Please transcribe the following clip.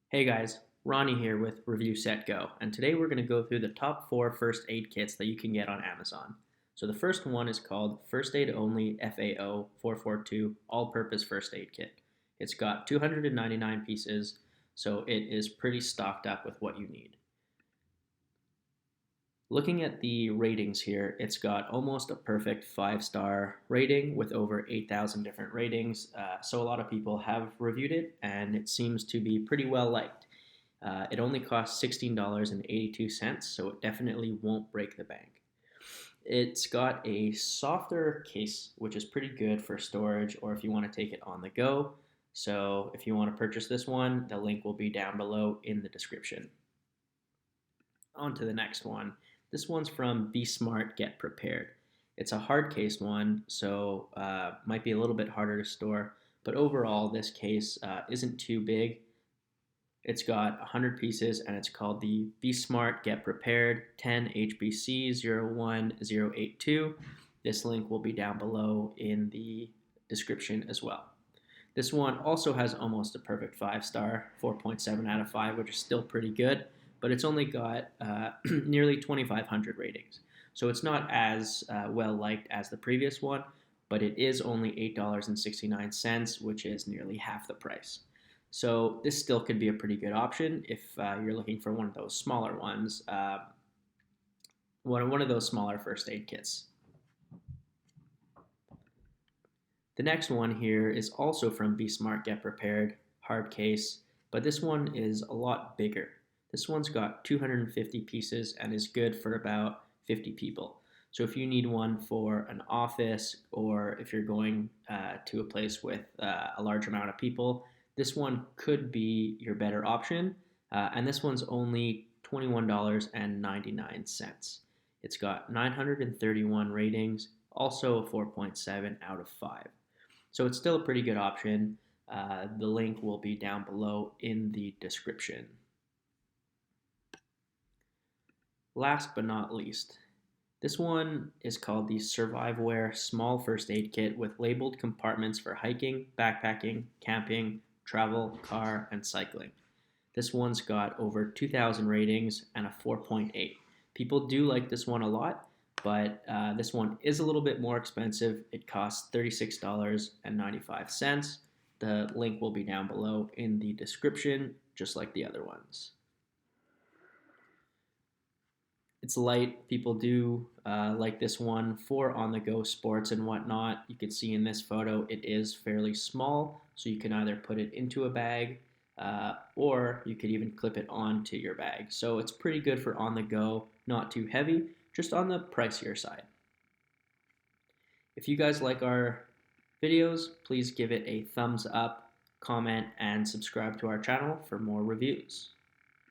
Hey guys, Ronnie here with Review Set Go, and today we're going to go through the top 4 first aid kits that you can get on Amazon. So the first one is called First Aid Only FAO 442 All-Purpose First Aid Kit. It's got 299 pieces, so it is pretty stocked up with what you need. Looking at the ratings here, it's got almost a perfect 5-star rating with over 8,000 different ratings. So a lot of people have reviewed it, and it seems to be pretty well liked. It only costs $16.82, so it definitely won't break the bank. It's got a softer case, which is pretty good for storage or if you want to take it on the go. So if you want to purchase this one, the link will be down below in the description. On to the next one. This one's from Be Smart, Get Prepared. It's a hard case one, so might be a little bit harder to store, but overall this case isn't too big. It's got 100 pieces and it's called the Be Smart, Get Prepared 10 HBC 01082. This link will be down below in the description as well. This one also has almost a perfect 5-star, 4.7 out of 5, which is still pretty good, but it's only got nearly 2,500 ratings. So it's not as well liked as the previous one, but it is only $8.69, which is nearly half the price. So this still could be a pretty good option if you're looking for one of those smaller ones, one of those smaller first aid kits. The next one here is also from Be Smart, Get Prepared, hard case, but this one is a lot bigger. This one's got 250 pieces and is good for about 50 people. So if you need one for an office or if you're going to a place with a large amount of people, this one could be your better option. And this one's only $21.99. It's got 931 ratings, also a 4.7 out of 5. So it's still a pretty good option. The link will be down below in the description. Last but not least, this one is called the Survivewear Small First Aid Kit with labeled compartments for hiking, backpacking, camping, travel, car, and cycling. This one's got over 2,000 ratings and a 4.8. People do like this one a lot, but this one is a little bit more expensive. It costs $36.95. The link will be down below in the description, just like the other ones. It's light. People do like this one for on-the-go sports and whatnot. You can see in this photo it is fairly small, so you can either put it into a bag or you could even clip it onto your bag. So it's pretty good for on-the-go, not too heavy, just on the pricier side. If you guys like our videos, please give it a thumbs up, comment, and subscribe to our channel for more reviews.